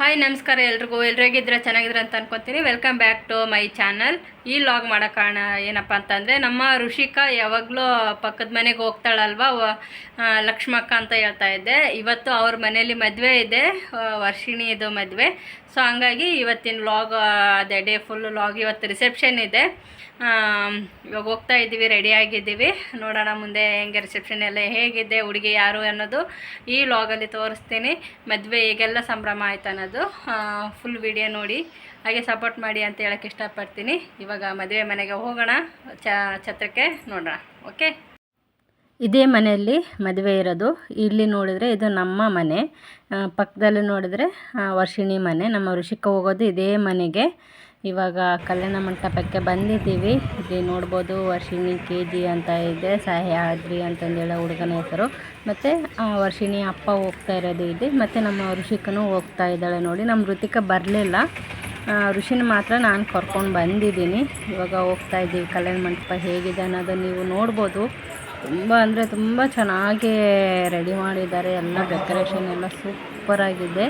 Hi ನಮಸ್ಕಾರ ಎಲ್ರಿಗೂ ಹೇಗಿದ್ರೆ ಚೆನ್ನಾಗಿದ್ರೆ ಅಂತ ಅನ್ಕೊತೀನಿ. Welcome back to my channel. ಈ ಲಾಗ್ ಮಾಡೋ ಕಾರಣ ಏನಪ್ಪ ಅಂತಂದರೆ, ನಮ್ಮ ಋಷಿಕಾ ಯಾವಾಗಲೂ ಪಕ್ಕದ ಮನೆಗೆ ಹೋಗ್ತಾಳಲ್ವ, ಲಕ್ಷ್ಮಕ್ಕ ಅಂತ ಹೇಳ್ತಾ ಇದ್ದೆ. ಇವತ್ತು ಅವ್ರ ಮನೇಲಿ ಮದುವೆ ಇದೆ, ವರ್ಷಿಣಿದು ಮದುವೆ. ಸೊ ಹಂಗಾಗಿ ಇವತ್ತಿನ ಲಾಗ್ ಅದೇ ಡೇ ಫುಲ್ ಲಾಗ್. ಇವತ್ತು ರಿಸೆಪ್ಷನ್ ಇದೆ. ಇವಾಗ ಹೋಗ್ತಾ ಇದ್ದೀವಿ, ರೆಡಿ ಆಗಿದ್ದೀವಿ. ನೋಡೋಣ ಮುಂದೆ ಹೆಂಗೆ ರಿಸೆಪ್ಷನ್ ಎಲ್ಲ ಹೇಗಿದೆ, ಹುಡುಗಿ ಯಾರು ಅನ್ನೋದು ಈ ಲಾಗಲ್ಲಿ ತೋರಿಸ್ತೀನಿ. ಮದುವೆ ಈಗೆಲ್ಲ ಸಂಭ್ರಮ ಆಯ್ತು ಅನ್ನೋದು ಫುಲ್ ವಿಡಿಯೋ ನೋಡಿ ಹಾಗೆ ಸಪೋರ್ಟ್ ಮಾಡಿ ಅಂತ ಹೇಳೋಕ್ಕೆ ಇಷ್ಟಪಡ್ತೀನಿ. ಇವಾಗ ಮದುವೆ ಮನೆಗೆ ಹೋಗೋಣ, ಛತ್ರಕ್ಕೆ ನೋಡೋಣ. ಓಕೆ, ಇದೇ ಮನೆಯಲ್ಲಿ ಮದುವೆ ಇರೋದು. ಇಲ್ಲಿ ನೋಡಿದರೆ ಇದು ನಮ್ಮ ಮನೆ, ಪಕ್ಕದಲ್ಲಿ ನೋಡಿದರೆ ವರ್ಷಿಣಿ ಮನೆ. ನಮ್ಮ ಋಷಿಕ ಹೋಗೋದು ಇದೇ ಮನೆಗೆ. ಇವಾಗ ಕಲ್ಯಾಣ ಮಂಟಪಕ್ಕೆ ಬಂದಿದ್ದೀವಿ. ಇಲ್ಲಿ ನೋಡ್ಬೋದು ವರ್ಷಿಣಿ KG ಅಂತ ಇದೆ, ಸಹ್ಯಾದ್ರಿ ಅಂತಂದೇಳೋ ಹುಡುಗನ ಹೆಸರು. ಮತ್ತು ವರ್ಷಿಣಿ ಅಪ್ಪ ಹೋಗ್ತಾ ಇರೋದು ಇದೆ, ಮತ್ತು ನಮ್ಮ ಋಷಿಕನೂ ಹೋಗ್ತಾ ಇದ್ದಾಳೆ ನೋಡಿ. ನಮ್ಮ ಋತಿಕ ಬರಲಿಲ್ಲ, ಋಷಿನ ಮಾತ್ರ ನಾನು ಕರ್ಕೊಂಡು ಬಂದಿದ್ದೀನಿ. ಇವಾಗ ಹೋಗ್ತಾ ಇದ್ದೀವಿ. ಕಲ್ಯಾಣ ಮಂಟಪ ಹೇಗಿದೆ ಅನ್ನೋದು ನೀವು ನೋಡ್ಬೋದು. ತುಂಬ ಅಂದರೆ ತುಂಬ ಚೆನ್ನಾಗಿ ರೆಡಿ ಮಾಡಿದ್ದಾರೆ. ಎಲ್ಲ ಡೆಕೋರೇಷನ್ ಎಲ್ಲ ಸೂಪರಾಗಿದೆ.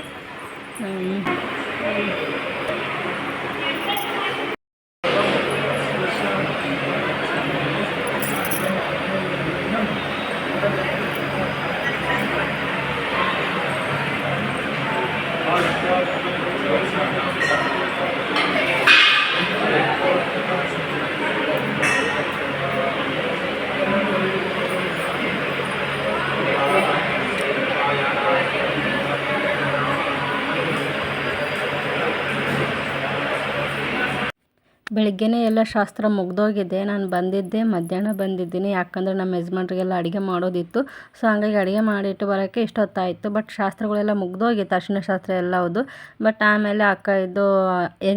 ಬೆಳಗ್ಗೆನೇ ಎಲ್ಲ ಶಾಸ್ತ್ರ ಮುಗ್ದೋಗಿದೆ. ನಾನು ಬಂದಿದ್ದೆ ಮಧ್ಯಾಹ್ನ ಬಂದಿದ್ದೀನಿ, ಯಾಕಂದರೆ ನಮ್ಮ ಯಜಮಾನ್ರಿಗೆಲ್ಲ ಅಡುಗೆ ಮಾಡೋದಿತ್ತು. ಸೊ ಹಂಗಾಗಿ ಅಡುಗೆ ಮಾಡಿಟ್ಟು ಬರೋಕ್ಕೆ ಇಷ್ಟೊತ್ತಾಯಿತು. ಬಟ್ ಶಾಸ್ತ್ರಗಳೆಲ್ಲ ಮುಗ್ದೋಗಿತ್ತು, ಅರಿಶಿನ ಶಾಸ್ತ್ರ ಎಲ್ಲ ಹೌದು. ಬಟ್ ಆಮೇಲೆ ಅಕ್ಕ ಇದು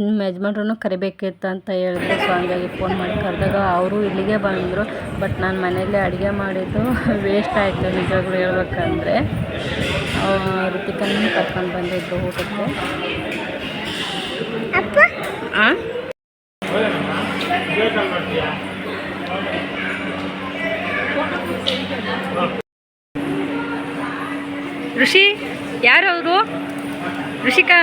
ನಮ್ಮ ಯಜಮಾನ್ರೂ ಕರಿಬೇಕಿತ್ತು ಅಂತ ಹೇಳಿದ್ರು. ಸೊ ಹಂಗಾಗಿ ಫೋನ್ ಮಾಡಿ ಕರೆದಾಗ ಅವರು ಇಲ್ಲಿಗೆ ಬಂದರು. ಬಟ್ ನಾನು ಮನೆಯಲ್ಲೇ ಅಡುಗೆ ಮಾಡಿದ್ದು ವೇಸ್ಟ್ ಆಯಿತು ನಿಜವಾಗ್ಲೂ ಹೇಳ್ಬೇಕಂದ್ರೆ. ಋತಿಕನ್ನು ಕರ್ಕೊಂಡು ಬಂದಿದ್ದು ಊಟಕ್ಕೆ. ಋಷಿ ಯಾರವರು? ಋಷಿಕಾ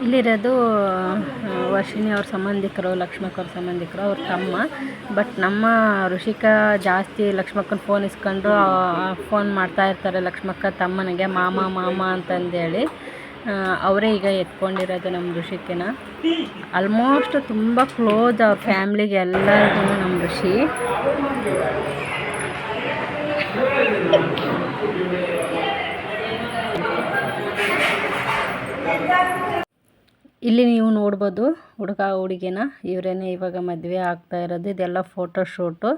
ಇಲ್ಲಿರೋದು ವರ್ಷಿಣಿ ಅವ್ರ ಸಂಬಂಧಿಕರು, ಲಕ್ಷ್ಮಕ್ಕವ್ರ ಸಂಬಂಧಿಕರು, ಅವ್ರ ತಮ್ಮ. ಬಟ್ ನಮ್ಮ ಋಷಿಕಾ ಜಾಸ್ತಿ ಲಕ್ಷ್ಮಕ್ಕನ ಫೋನ್ ಇಸ್ಕೊಂಡು ಫೋನ್ ಮಾಡ್ತಾ ಇರ್ತಾರೆ ಲಕ್ಷ್ಮಕ್ಕ ತಮ್ಮನಿಗೆ, ಮಾಮ ಮಾಮ ಅಂತಂದೇಳಿ. ಅವರೇ ಈಗ ಎತ್ಕೊಂಡಿರೋದು ನಮ್ಮ ಋಷಿಕಿನ. ಆಲ್ಮೋಸ್ಟ್ ತುಂಬ ಕ್ಲೋಸ್ ಅವ್ರ ಫ್ಯಾಮ್ಲಿಗೆ ಎಲ್ಲರಿಗೂ ನಮ್ಮ ಋಷಿ. ಇಲ್ಲಿ ನೀವು ನೋಡ್ಬೋದು ಹುಡುಗ ಹುಡುಗಿನ, ಇವರೇನೆ ಇವಾಗ ಮದುವೆ ಆಗ್ತಾ ಇರೋದು. ಇದೆಲ್ಲ ಫೋಟೋಶೂಟು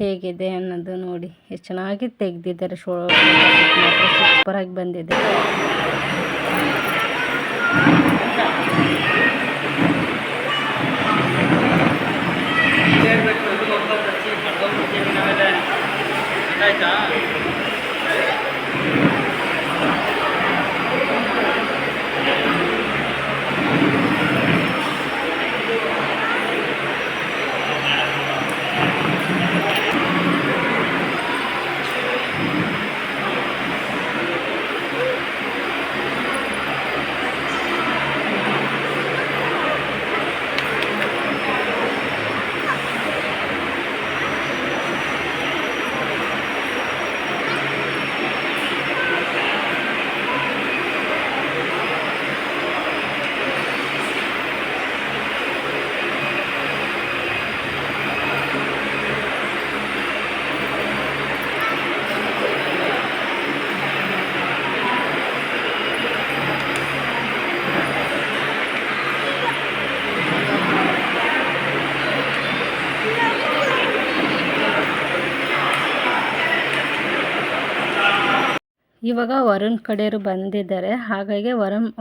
ಹೇಗಿದೆ ಅನ್ನೋದು ನೋಡಿ. ಎಷ್ಟು ಚೆನ್ನಾಗಿ ತೆಗೆದಿದ್ದಾರೆ. ಮಾತ್ರ ಸೂಪರಾಗಿ ಬಂದಿದೆ. ಇವಾಗ ವರುಣ್ ಕಡೆಯವರು ಬಂದಿದ್ದಾರೆ, ಹಾಗಾಗಿ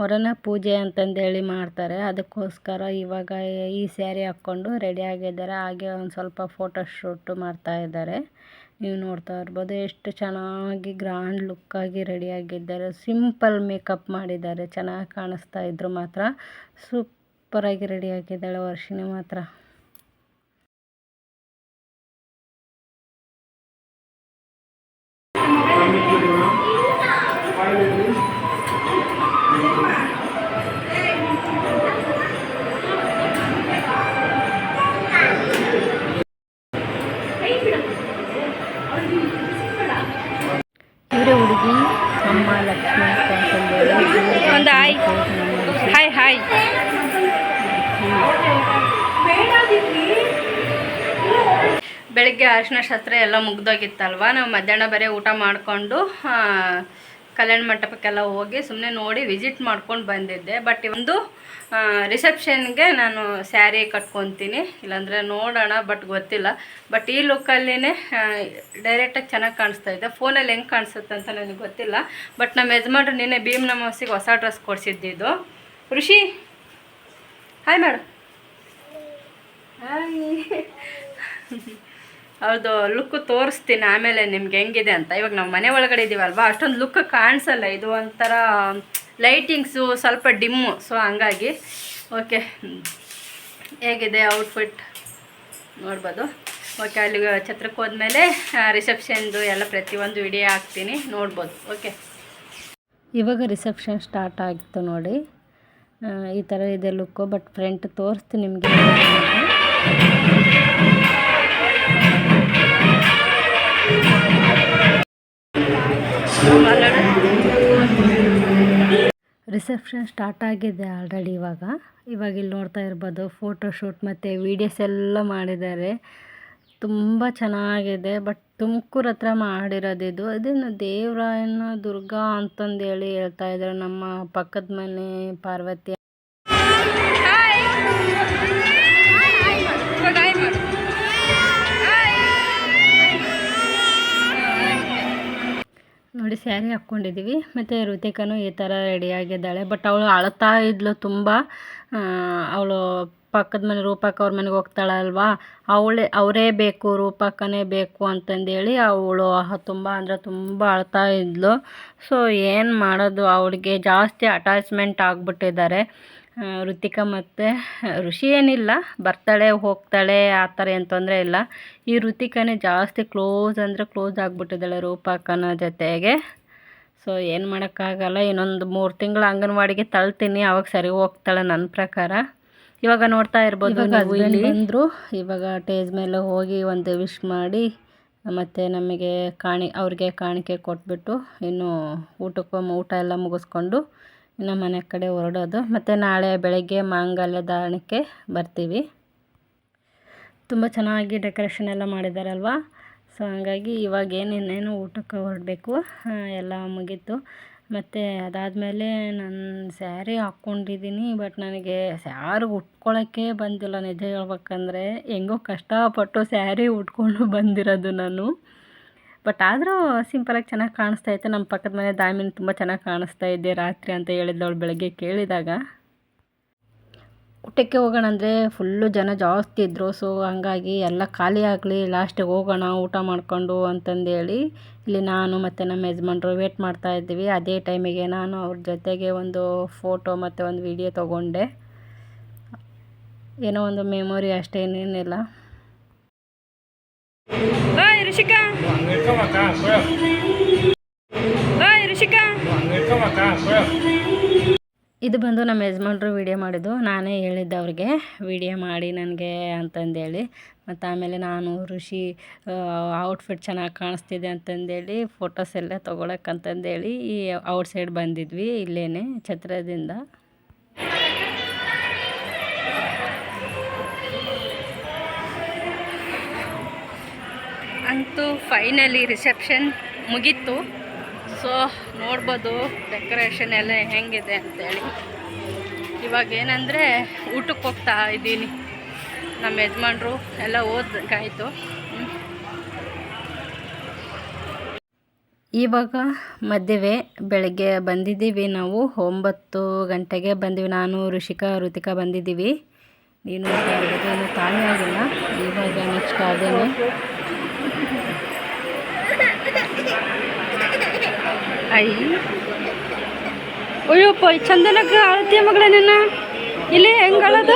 ವರನ ಪೂಜೆ ಅಂತಂದೇಳಿ ಮಾಡ್ತಾರೆ. ಅದಕ್ಕೋಸ್ಕರ ಇವಾಗ ಈ ಸ್ಯಾರಿ ಹಾಕ್ಕೊಂಡು ರೆಡಿ ಆಗಿದ್ದಾರೆ. ಹಾಗೆ ಒಂದು ಸ್ವಲ್ಪ ಫೋಟೋಶೂಟು ಮಾಡ್ತಾ ಇದ್ದಾರೆ. ನೀವು ನೋಡ್ತಾ ಇರ್ಬೋದು ಎಷ್ಟು ಚೆನ್ನಾಗಿ ಗ್ರ್ಯಾಂಡ್ ಲುಕ್ಕಾಗಿ ರೆಡಿಯಾಗಿದ್ದಾರೆ. ಸಿಂಪಲ್ ಮೇಕಪ್ ಮಾಡಿದ್ದಾರೆ, ಚೆನ್ನಾಗಿ ಕಾಣಿಸ್ತಾ ಇದ್ರು. ಮಾತ್ರ ಸೂಪರಾಗಿ ರೆಡಿಯಾಗಿದ್ದಾಳೆ ವರ್ಷಿಣಿ ಮಾತ್ರ. ಬೆಳಗ್ಗೆ ಅರಿಶಿನ ಶಾಸ್ತ್ರ ಎಲ್ಲ ಮುಗ್ದೋಗಿತ್ತಲ್ವ. ನಾವು ಮಧ್ಯಾಹ್ನ ಬರೀ ಊಟ ಮಾಡಿಕೊಂಡು ಕಲ್ಯಾಣ ಮಂಟಪಕ್ಕೆಲ್ಲ ಹೋಗಿ ಸುಮ್ಮನೆ ನೋಡಿ ವಿಸಿಟ್ ಮಾಡ್ಕೊಂಡು ಬಂದಿದ್ದೆ. ಬಟ್ ಒಂದು ರಿಸೆಪ್ಷನ್ಗೆ ನಾನು ಸ್ಯಾರಿ ಕಟ್ಕೊತೀನಿ, ಇಲ್ಲಾಂದರೆ ನೋಡೋಣ, ಬಟ್ ಗೊತ್ತಿಲ್ಲ. ಬಟ್ ಈ ಲುಕ್ಕಲ್ಲಿನೇ ಡೈರೆಕ್ಟಾಗಿ ಚೆನ್ನಾಗಿ ಕಾಣಿಸ್ತಾ ಇದೆ. ಫೋನಲ್ಲಿ ಹೆಂಗೆ ಕಾಣಿಸುತ್ತೆ ಅಂತ ನನಗೆ ಗೊತ್ತಿಲ್ಲ. ಬಟ್ ನಮ್ಮ ಯಜಮಾನ್ರು ನಿನ್ನೆ ಭೀಮ್ ನಮಸ್ಸಿಗೆ ಹೊಸ ಡ್ರೆಸ್ ಕೊಡಿಸಿದ್ದಿದ್ದು. ಋಷಿ ಹಾಯ್ ಮಾಡು. ಹಾಯ್. ಹೌದು, ಲುಕ್ಕು ತೋರಿಸ್ತೀನಿ ಆಮೇಲೆ ನಿಮ್ಗೆ ಹೆಂಗಿದೆ ಅಂತ. ಇವಾಗ ನಾವು ಮನೆ ಒಳಗಡೆ ಇದ್ದೀವಲ್ವ, ಅಷ್ಟೊಂದು ಲುಕ್ ಕಾಣಿಸಲ್ಲ. ಇದು ಒಂಥರ ಲೈಟಿಂಗ್ಸು ಸ್ವಲ್ಪ ಡಿಮ್ಮು, ಸೊ ಹಂಗಾಗಿ ಓಕೆ. ಹೇಗಿದೆ ಔಟ್ಫಿಟ್ ನೋಡ್ಬೋದು. ಓಕೆ, ಅಲ್ಲಿ ಛತ್ರಕ್ಕೆ ಹೋದ್ಮೇಲೆ ರಿಸೆಪ್ಷನ್ದು ಎಲ್ಲ ಪ್ರತಿಯೊಂದು ವಿಡಿಯೋ ಹಾಕ್ತೀನಿ, ನೋಡ್ಬೋದು. ಓಕೆ, ಇವಾಗ ರಿಸೆಪ್ಷನ್ ಸ್ಟಾರ್ಟ್ ಆಗಿತ್ತು ನೋಡಿ. ಈ ಥರ ಇದೆ ಲುಕ್ಕು. ಬಟ್ ಫ್ರಂಟ್ ತೋರಿಸ್ತೀನಿ ನಿಮಗೆ. ರಿಸೆಪ್ಷನ್ ಸ್ಟಾರ್ಟ್ ಆಗಿದೆ ಆಲ್ರೆಡಿ. ಇವಾಗ ಇಲ್ಲಿ ನೋಡ್ತಾ ಇರ್ಬೋದು, ಫೋಟೋಶೂಟ್ ಮತ್ತು ವೀಡಿಯೋಸ್ ಎಲ್ಲ ಮಾಡಿದ್ದಾರೆ. ತುಂಬ ಚೆನ್ನಾಗಿದೆ. ಬಟ್ ತುಮಕೂರು ಹತ್ರ ಮಾಡಿರೋದಿದು. ಇದನ್ನು ದೇವರಾಯನ ದುರ್ಗಾ ಅಂತಂದೇಳಿ ಹೇಳ್ತಾ ಇದ್ದಾರೆ. ನಮ್ಮ ಪಕ್ಕದ ಮನೆ ಪಾರ್ವತಿ. ನೋಡಿ, ಸ್ಯಾರಿ ಹಾಕ್ಕೊಂಡಿದ್ದೀವಿ. ಮತ್ತು ಋತಿಕನೂ ಈ ಥರ ರೆಡಿಯಾಗಿದ್ದಾಳೆ. ಬಟ್ ಅವಳು ಅಳ್ತಾ ಇದ್ಲು ತುಂಬ. ಅವಳು ಪಕ್ಕದ ಮನೆ ರೂಪಕ್ಕ ಅವ್ರ ಮನೆಗೆ ಹೋಗ್ತಾಳಲ್ವಾ, ಅವರೇ ಬೇಕು, ರೂಪಕ್ಕನೇ ಬೇಕು ಅಂತಂದೇಳಿ ಅವಳು ತುಂಬ ಅಂದರೆ ತುಂಬ ಅಳ್ತಾ ಇದ್ಲು. ಸೊ ಏನು ಮಾಡೋದು, ಅವಳಿಗೆ ಜಾಸ್ತಿ ಅಟ್ಯಾಚ್ಮೆಂಟ್ ಆಗಿಬಿಟ್ಟಿದ್ದಾರೆ. ಋತಿಕಾ ಮತ್ತು ಋಷಿ ಏನಿಲ್ಲ, ಬರ್ತಾಳೆ ಹೋಗ್ತಾಳೆ, ಆ ಥರ ಏನು ತೊಂದರೆ ಇಲ್ಲ. ಈ ಋತಿಕಾನೇ ಜಾಸ್ತಿ ಕ್ಲೋಸ್ ಅಂದರೆ ಕ್ಲೋಸ್ ಆಗಿಬಿಟ್ಟಿದ್ದಾಳೆ ರೂಪಕ್ಕನ ಜೊತೆಗೆ. ಸೊ ಏನು ಮಾಡೋಕ್ಕಾಗಲ್ಲ. ಇನ್ನೊಂದು 3 ತಿಂಗಳು ಅಂಗನವಾಡಿಗೆ ತಳ್ತೀನಿ, ಅವಾಗ ಸರಿ ಹೋಗ್ತಾಳೆ ನನ್ನ ಪ್ರಕಾರ. ಇವಾಗ ನೋಡ್ತಾ ಇರ್ಬೋದು, ಬಂದರು. ಇವಾಗ ಟೇಜ್ ಮೇಲೆ ಹೋಗಿ ಒಂದು ವಿಶ್ ಮಾಡಿ ಮತ್ತು ನಮಗೆ ಅವ್ರಿಗೆ ಕಾಣಿಕೆ ಕೊಟ್ಬಿಟ್ಟು ಇನ್ನು ಊಟ ಎಲ್ಲ ಮುಗಿಸ್ಕೊಂಡು ಇನ್ನು ಮನೆ ಕಡೆ ಹೊರಡೋದು. ಮತ್ತು ನಾಳೆ ಬೆಳಗ್ಗೆ ಮಾಂಗಲ್ಯ ಧಾರಣಕ್ಕೆ ಬರ್ತೀವಿ. ತುಂಬ ಚೆನ್ನಾಗಿ ಡೆಕೋರೇಷನ್ ಎಲ್ಲ ಮಾಡಿದ್ದಾರಲ್ವ. ಸೊ ಹಂಗಾಗಿ ಇವಾಗ ಇನ್ನೇನು ಊಟಕ್ಕೆ ಹೊರಡಬೇಕು. ಎಲ್ಲ ಮುಗೀತು. ಮತ್ತು ಅದಾದಮೇಲೆ ನಾನು ಸ್ಯಾರಿ ಹಾಕ್ಕೊಂಡಿದ್ದೀನಿ. ಬಟ್ ನನಗೆ ಸ್ಯಾರಿ ಉಟ್ಕೊಳ್ಳೋಕ್ಕೆ ಬಂದಿಲ್ಲ, ನಿಜ ಹೇಳ್ಬೇಕಂದ್ರೆ. ಹೆಂಗೋ ಕಷ್ಟಪಟ್ಟು ಸ್ಯಾರಿ ಉಟ್ಕೊಂಡು ಬಂದಿರೋದು ನಾನು. ಬಟ್ ಆದರೂ ಸಿಂಪಲಾಗಿ ಚೆನ್ನಾಗಿ ಕಾಣಿಸ್ತಾ ಇತ್ತು. ನಮ್ಮ ಪಕ್ಕದ ಮನೆ ದಾಮಿನಿ ತುಂಬ ಚೆನ್ನಾಗಿ ಕಾಣಿಸ್ತಾ ಇದ್ದೆ ರಾತ್ರಿ ಅಂತ ಹೇಳಿದ್ದವಳು ಬೆಳಗ್ಗೆ ಕೇಳಿದಾಗ. ಊಟಕ್ಕೆ ಹೋಗೋಣ ಅಂದರೆ ಫುಲ್ಲು ಜನ ಜಾಸ್ತಿ ಇದ್ದರು. ಸೊ ಹಂಗಾಗಿ ಎಲ್ಲ ಖಾಲಿ ಆಗಲಿ, ಲಾಸ್ಟಿಗೆ ಹೋಗೋಣ ಊಟ ಮಾಡಿಕೊಂಡು ಅಂತಂದೇಳಿ ಇಲ್ಲಿ ನಾನು ಮತ್ತು ನಮ್ಮ ಯಜಮಾನ್ರು ವೇಟ್ ಮಾಡ್ತಾ ಇದ್ದೀವಿ. ಅದೇ ಟೈಮಿಗೆ ನಾನು ಅವ್ರ ಜೊತೆಗೆ ಒಂದು ಫೋಟೋ ಮತ್ತು ಒಂದು ವಿಡಿಯೋ ತೊಗೊಂಡೆ. ಏನೋ ಒಂದು ಮೆಮೊರಿ ಅಷ್ಟೇ, ಏನೇನಿಲ್ಲ. ಋಷಿಕಾ ಇದು ಬಂದು ನಮ್ಮ ಯಜಮಾನ್ರು ವಿಡಿಯೋ ಮಾಡಿದ್ದು. ನಾನೇ ಹೇಳಿದ್ದೆ ಅವ್ರಿಗೆ ವಿಡಿಯೋ ಮಾಡಿ ನನಗೆ ಅಂತಂದೇಳಿ. ಮತ್ತು ಆಮೇಲೆ ನಾನು ಋಷಿ ಔಟ್ಫಿಟ್ ಚೆನ್ನಾಗಿ ಕಾಣಿಸ್ತಿದೆ ಅಂತಂದೇಳಿ ಫೋಟೋಸ್ ಎಲ್ಲ ತೊಗೊಳಕ್ಕಂತಂದೇಳಿ ಈ ಔಟ್ ಸೈಡ್ ಬಂದಿದ್ವಿ, ಇಲ್ಲೇ ಛತ್ರದಿಂದ. ಅಂತೂ ಫೈನಲಿ ರಿಸೆಪ್ಷನ್ ಮುಗೀತು. ಸೊ ನೋಡ್ಬೋದು ಡೆಕೋರೇಷನ್ ಎಲ್ಲ ಹೆಂಗಿದೆ ಅಂತೇಳಿ. ಇವಾಗ ಏನಂದರೆ ಊಟಕ್ಕೆ ಹೋಗ್ತಾ ಇದ್ದೀನಿ. ನಮ್ಮ ಯಜಮಾನ್ರು ಎಲ್ಲ ಓದಬೇಕಾಯಿತು. ಇವಾಗ ಮದುವೆ ಬೆಳಗ್ಗೆ ಬಂದಿದ್ದೀವಿ ನಾವು. 9 ಗಂಟೆಗೆ ಬಂದಿವಿ. ನಾನು ಋತಿಕಾ ಬಂದಿದ್ದೀವಿ. ನೀನು ಏನು ತಾನೇ ಆಗಿಲ್ಲ. ಇವಾಗ ನೆಕ್ಸ್ಟ್ ಅದೇನೆ. ಅಯ್ಯಪ್ಪ, ಚಂದನಕ್ಕೆ ಆಳ್ತಿಯ ಮಗಳ ನಿನ್ನ ಇಲ್ಲಿ ಹೆಂಗೆ ಅಳೋದು?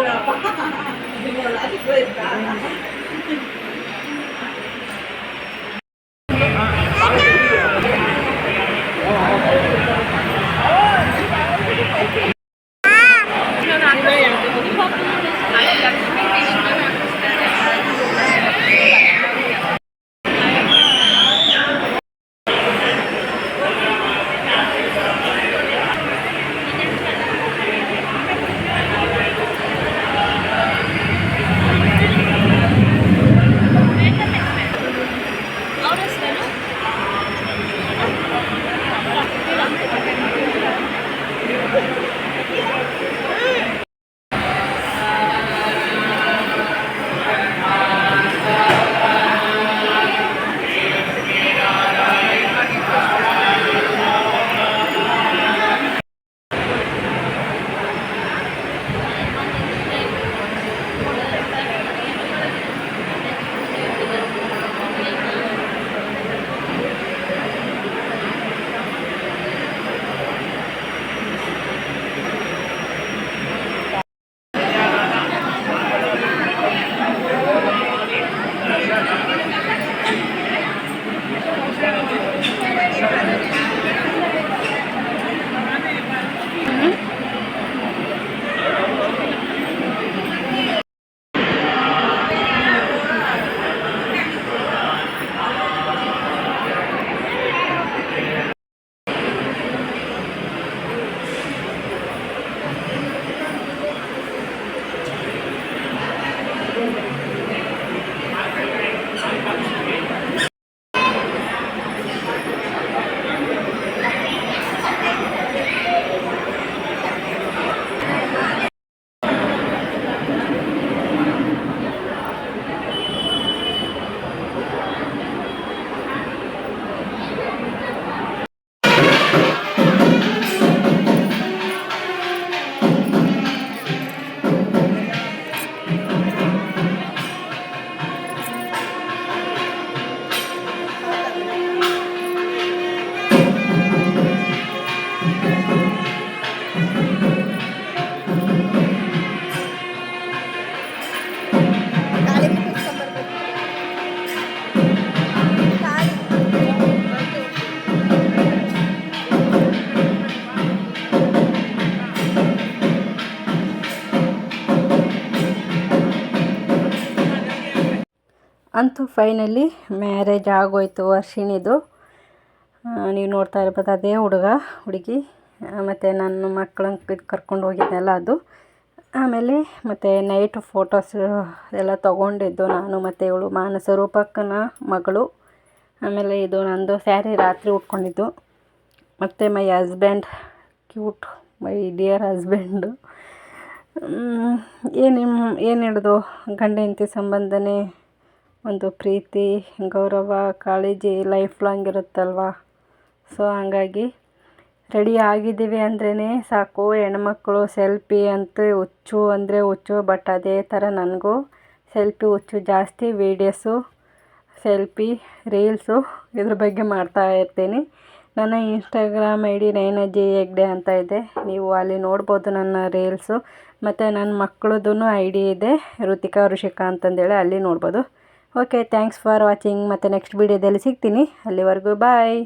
ಅಂತೂ ಫೈನಲಿ ಮ್ಯಾರೇಜ್ ಆಗೋಯ್ತು ವರ್ಷಿಣಿದು. ನೀವು ನೋಡ್ತಾ ಇರ್ಬೋದು ಅದೇ ಹುಡುಗಿ ಮತ್ತು ನನ್ನ ಮಕ್ಕಳನ್ನ ಕರ್ಕೊಂಡು ಹೋಗಿದ್ನಲ್ಲ ಅದು. ಆಮೇಲೆ ಮತ್ತು ನೈಟ್ ಫೋಟೋಸ್ ಎಲ್ಲ ತೊಗೊಂಡಿದ್ದು ನಾನು ಮತ್ತು ಇವಳು ಮಾನಸ ರೂಪಕ್ಕನ ಮಗಳು. ಆಮೇಲೆ ಇದು ನಂದು ಸ್ಯಾರಿ ರಾತ್ರಿ ಉಟ್ಕೊಂಡಿದ್ದು. ಮತ್ತು my husband cute, my dear husband. ಏನು ಹೇಳೋದು, ಗಂಡ ಹೆಂಡತಿ ಸಂಬಂಧನೇ ಒಂದು ಪ್ರೀತಿ, ಗೌರವ, ಕಾಳಜಿ ಲೈಫ್ ಲಾಂಗ್ ಇರುತ್ತಲ್ವ. ಸೊ ಹಂಗಾಗಿ ರೆಡಿ ಆಗಿದ್ದೀವಿ ಅಂದ್ರೇ ಸಾಕು, ಹೆಣ್ಮಕ್ಳು ಸೆಲ್ಫಿ ಅಂತ ಹುಚ್ಚು ಅಂದರೆ ಹುಚ್ಚು. ಬಟ್ ಅದೇ ಥರ ನನಗೂ ಸೆಲ್ಫಿ ಹುಚ್ಚು ಜಾಸ್ತಿ. ವೀಡಿಯೋಸು, ಸೆಲ್ಫಿ, ರೀಲ್ಸು ಇದ್ರ ಬಗ್ಗೆ ಮಾಡ್ತಾ ಇರ್ತೀನಿ. ನನ್ನ ಇನ್ಸ್ಟಾಗ್ರಾಮ್ ಐ ಡಿ ನೈನಾಜಿ ಹೆಗ್ಡೆ ಅಂತ ಇದೆ, ನೀವು ಅಲ್ಲಿ ನೋಡ್ಬೋದು ನನ್ನ ರೀಲ್ಸು. ಮತ್ತು ನನ್ನ ಮಕ್ಕಳದ್ದು ಐ ಡಿ ಇದೆ, ಋಷಿಕಾ ಅಂತಂದೇಳಿ, ಅಲ್ಲಿ ನೋಡ್ಬೋದು. Okay, thanks for watching. ಮತ್ತು ನೆಕ್ಸ್ಟ್ ವೀಡಿಯೋದಲ್ಲಿ ಸಿಗ್ತೀನಿ. ಅಲ್ಲಿವರೆಗೂ ಬಾಯ್.